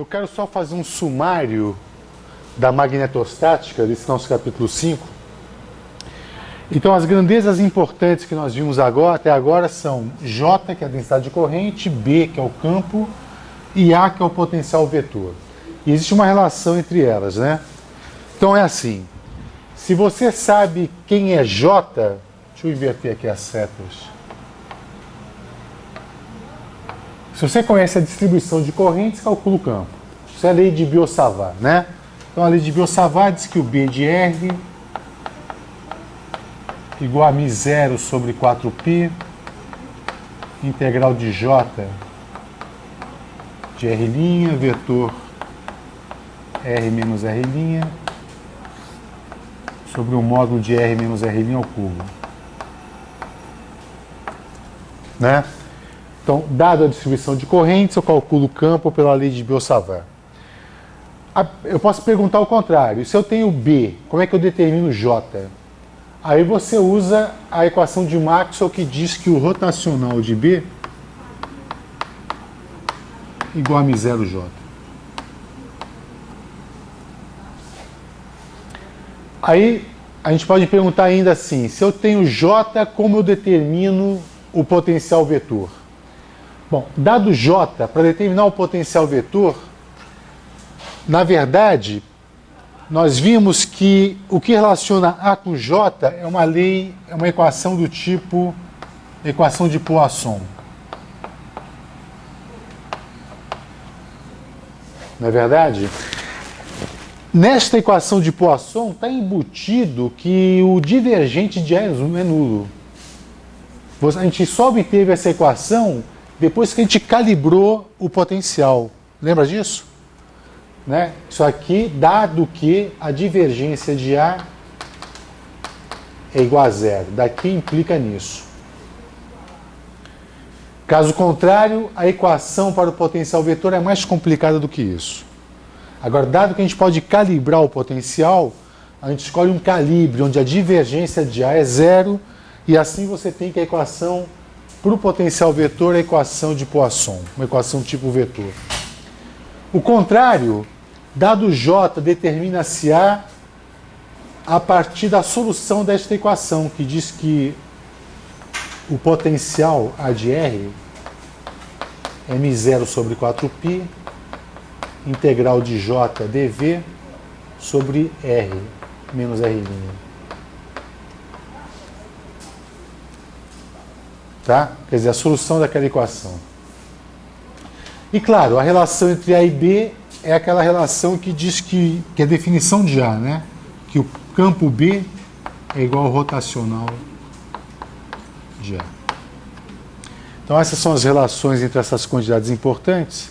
quero só fazer um sumário da magnetostática, desse nosso capítulo 5. Então, as grandezas importantes que nós vimos até agora são J, que é a densidade de corrente, B, que é o campo, e A, que é o potencial vetor. E existe uma relação entre elas, né? Então, é assim. Se você sabe quem é J, deixa eu inverter aqui as setas. Se você conhece a distribuição de correntes, calcula o campo. Isso é a lei de Biot-Savart, né? Então, a lei de Biot-Savart diz que o B de R igual a μ0 sobre 4π, integral de J de R', vetor R menos R', sobre o módulo de R menos R' ao cubo. Né? Então, dado a distribuição de correntes, eu calculo o campo pela lei de Biot-Savart. Eu posso perguntar o contrário. Se eu tenho B, como é que eu determino J? Aí você usa a equação de Maxwell que diz que o rotacional de B igual a μ0J. Aí a gente pode perguntar ainda assim, se eu tenho J, como eu determino o potencial vetor? Bom, dado J, para determinar o potencial vetor, na verdade, nós vimos que o que relaciona A com J é uma lei, é uma equação do tipo equação de Poisson. Não é verdade? Nesta equação de Poisson está embutido que o divergente de A é nulo. A gente só obteve essa equação depois que a gente calibrou o potencial. Lembra disso? Né? Isso aqui, dado que a divergência de A é igual a zero. Daqui implica nisso. Caso contrário, a equação para o potencial vetor é mais complicada do que isso. Agora, dado que a gente pode calibrar o potencial, a gente escolhe um calibre onde a divergência de A é zero e assim você tem que a equação para o potencial vetor é a equação de Poisson, uma equação tipo vetor. O contrário, dado J, determina-se a partir da solução desta equação, que diz que o potencial A de R é μ0 sobre 4π, integral de J dV sobre R menos R'. Tá? Quer dizer, a solução daquela equação. E claro, a relação entre A e B é aquela relação que diz que é a definição de A, né? Que o campo B é igual ao rotacional de A. Então essas são as relações entre essas quantidades importantes.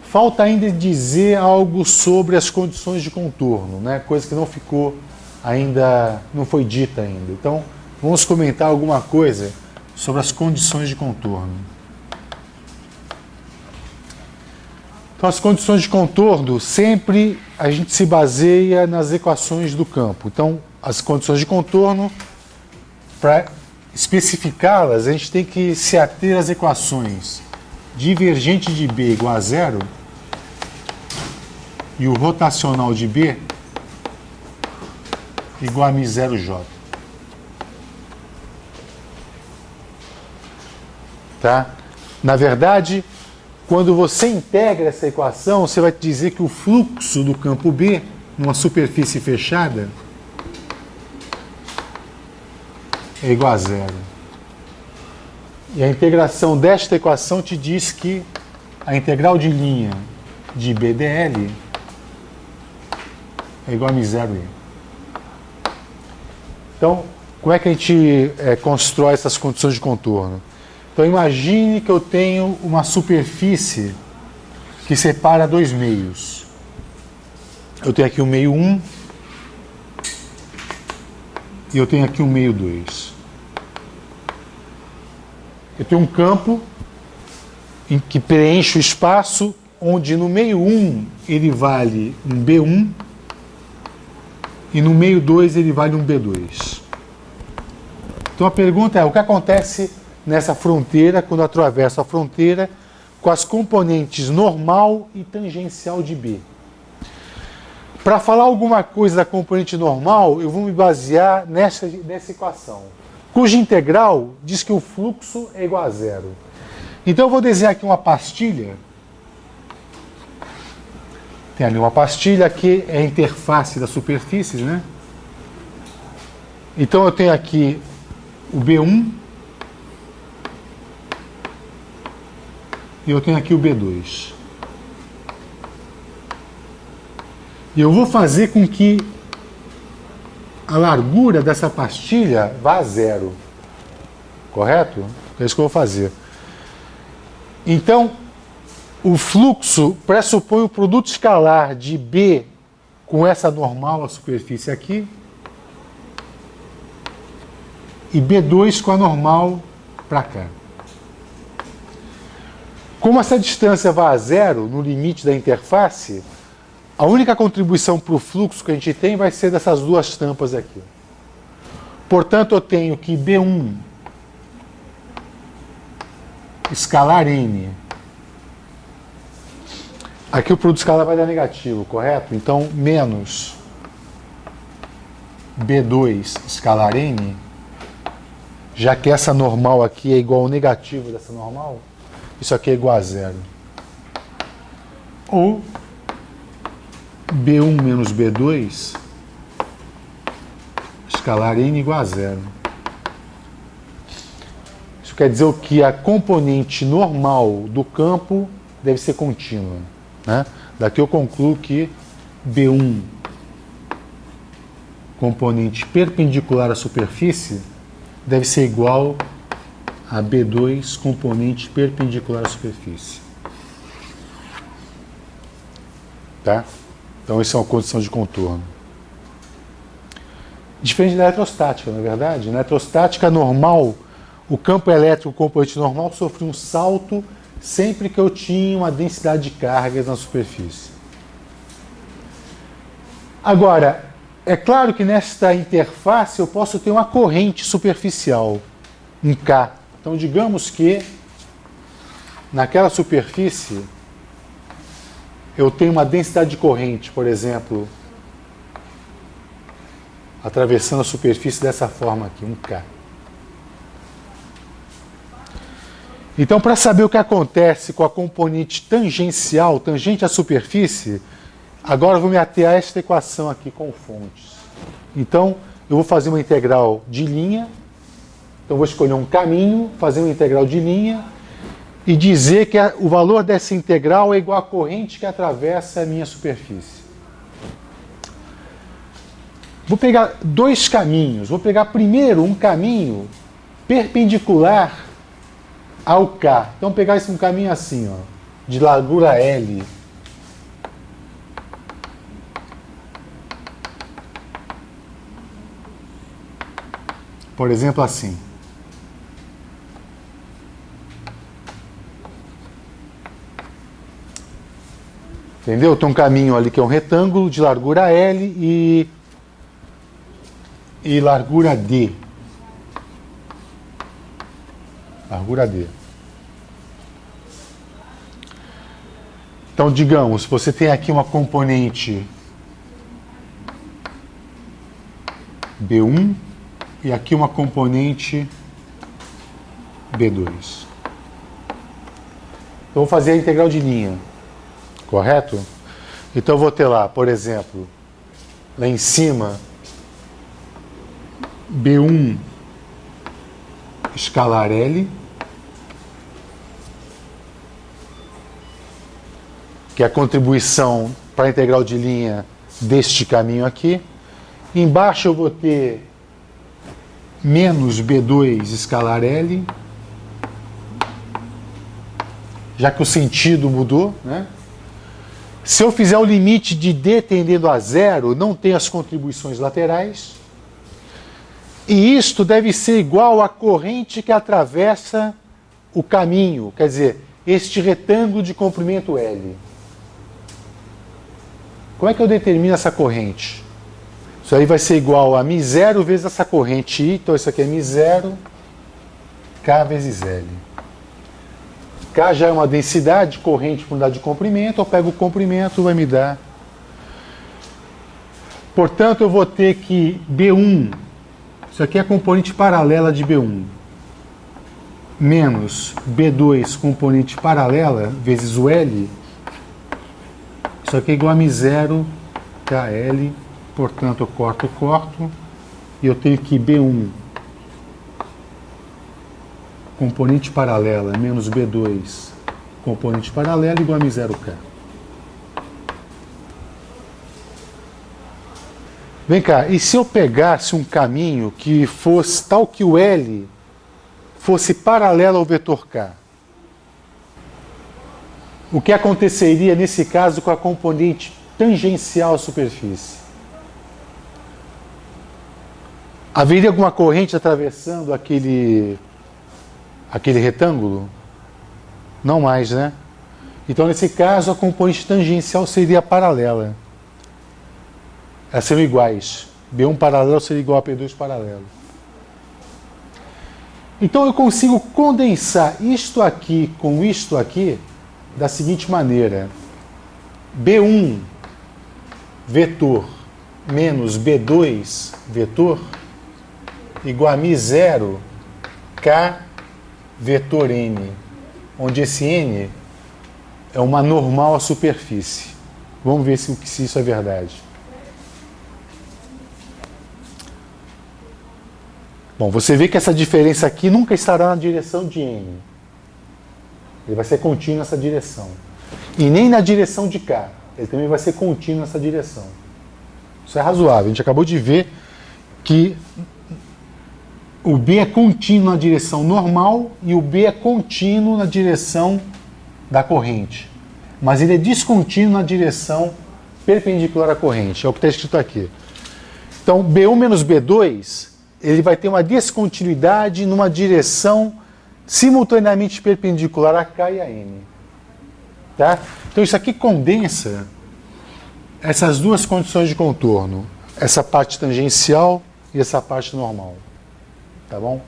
Falta ainda dizer algo sobre as condições de contorno, né? Coisa que não ficou ainda, não foi dita ainda. Então vamos comentar alguma coisa sobre as condições de contorno. Então, as condições de contorno, sempre a gente se baseia nas equações do campo. Então, as condições de contorno, para especificá-las, a gente tem que se ater às equações divergente de B igual a zero e o rotacional de B igual a μ0J. Tá? Na verdade, quando você integra essa equação, você vai dizer que o fluxo do campo B, numa superfície fechada, é igual a zero. E a integração desta equação te diz que a integral de linha de BdL é igual a μ0i. Então, como é que a gente constrói essas condições de contorno? Então imagine que eu tenho uma superfície que separa dois meios. Eu tenho aqui o meio 1 e eu tenho aqui o meio 2. Eu tenho um campo em que preenche o espaço, onde no meio 1 ele vale um B1 e no meio 2 ele vale um B2. Então a pergunta é, o que acontece nessa fronteira, quando eu atravesso a fronteira, com as componentes normal e tangencial de B. Para falar alguma coisa da componente normal, eu vou me basear nessa equação, cuja integral diz que o fluxo é igual a zero. Então eu vou desenhar aqui uma pastilha. Tem ali uma pastilha que é a interface das superfícies, né? Então eu tenho aqui o B1 e eu tenho aqui o B2. E eu vou fazer com que a largura dessa pastilha vá a zero. Correto? É isso que eu vou fazer. Então, o fluxo pressupõe o produto escalar de B com essa normal, a superfície aqui, e B2 com a normal para cá. Como essa distância vai a zero no limite da interface, a única contribuição para o fluxo que a gente tem vai ser dessas duas tampas aqui. Portanto, eu tenho que B1 escalar N. Aqui o produto escalar vai dar negativo, correto? Então, menos B2 escalar N, já que essa normal aqui é igual ao negativo dessa normal, isso aqui é igual a zero. Ou B1 menos B2 escalar N igual a zero. Isso quer dizer o que a componente normal do campo deve ser contínua, né? Daqui eu concluo que B1 componente perpendicular à superfície deve ser igual a B2 componente perpendicular à superfície. Tá? Então, isso é uma condição de contorno. Diferente da eletrostática, não é verdade? Na eletrostática normal, o campo elétrico componente normal sofre um salto sempre que eu tinha uma densidade de cargas na superfície. Agora, é claro que nesta interface eu posso ter uma corrente superficial, um K. Então, digamos que naquela superfície eu tenho uma densidade de corrente, por exemplo, atravessando a superfície dessa forma aqui, um K. Então, para saber o que acontece com a componente tangencial, tangente à superfície, agora eu vou me ater a esta equação aqui com fontes. Então, eu vou fazer uma integral de linha. Então, eu vou escolher um caminho, fazer uma integral de linha e dizer que o valor dessa integral é igual à corrente que atravessa a minha superfície. Vou pegar dois caminhos. Vou pegar primeiro um caminho perpendicular ao K. Então, vou pegar um caminho assim, ó, de largura L. Por exemplo, assim. Entendeu? Tem um caminho ali que é um retângulo de largura L e largura D. Largura D. Então, digamos, você tem aqui uma componente B1 e aqui uma componente B2. Eu vou fazer a integral de linha, correto? Então eu vou ter lá, por exemplo, lá em cima, B1 escalar L, que é a contribuição para a integral de linha deste caminho aqui. Embaixo eu vou ter menos B2 escalar L, já que o sentido mudou, né? Se eu fizer o limite de D tendendo a zero, não tem as contribuições laterais. E isto deve ser igual à corrente que atravessa o caminho, quer dizer, este retângulo de comprimento L. Como é que eu determino essa corrente? Isso aí vai ser igual a μ0 vezes essa corrente I, então isso aqui é μ0, K vezes L. K já é uma densidade, corrente por unidade de comprimento, eu pego o comprimento, vai me dar. Portanto, eu vou ter que B1, isso aqui é a componente paralela de B1, menos B2, componente paralela, vezes o L, isso aqui é igual a μ0 KL, portanto, eu corto, e eu tenho que B1, componente paralela, menos B2, componente paralela, igual a μ0K. Vem cá, e se eu pegasse um caminho que fosse tal que o L fosse paralelo ao vetor K? O que aconteceria nesse caso com a componente tangencial à superfície? Haveria alguma corrente atravessando aquele retângulo? Não mais, né? Então, nesse caso, a componente tangencial seria paralela. Elas seriam iguais. B1 paralelo seria igual a P2 paralelo. Então, eu consigo condensar isto aqui com isto aqui da seguinte maneira. B1 vetor menos B2 vetor igual a μ0 K vetor N, onde esse N é uma normal à superfície. Vamos ver se isso é verdade. Bom, você vê que essa diferença aqui nunca estará na direção de N. Ele vai ser contínuo nessa direção. E nem na direção de K. Ele também vai ser contínuo nessa direção. Isso é razoável. A gente acabou de ver que o B é contínuo na direção normal e o B é contínuo na direção da corrente. Mas ele é descontínuo na direção perpendicular à corrente. É o que está escrito aqui. Então, B1 menos B2, ele vai ter uma descontinuidade numa direção simultaneamente perpendicular a K e a N. Tá? Então, isso aqui condensa essas duas condições de contorno. Essa parte tangencial e essa parte normal. Tá bom?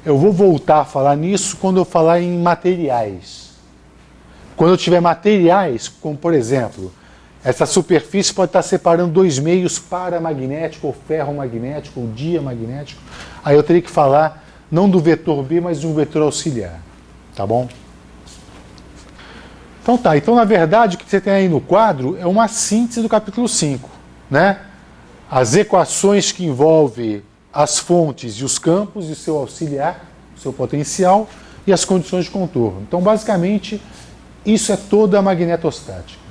Eu vou voltar a falar nisso quando eu falar em materiais. Quando eu tiver materiais, como por exemplo, essa superfície pode estar separando dois meios paramagnético, ou ferromagnético, ou diamagnético. Aí eu teria que falar não do vetor B, mas de um vetor auxiliar. Tá bom? Então tá, então na verdade o que você tem aí no quadro é uma síntese do capítulo 5, né? As equações que envolvem as fontes e os campos e o seu auxiliar, o seu potencial e as condições de contorno. Então basicamente isso é toda a magnetostática.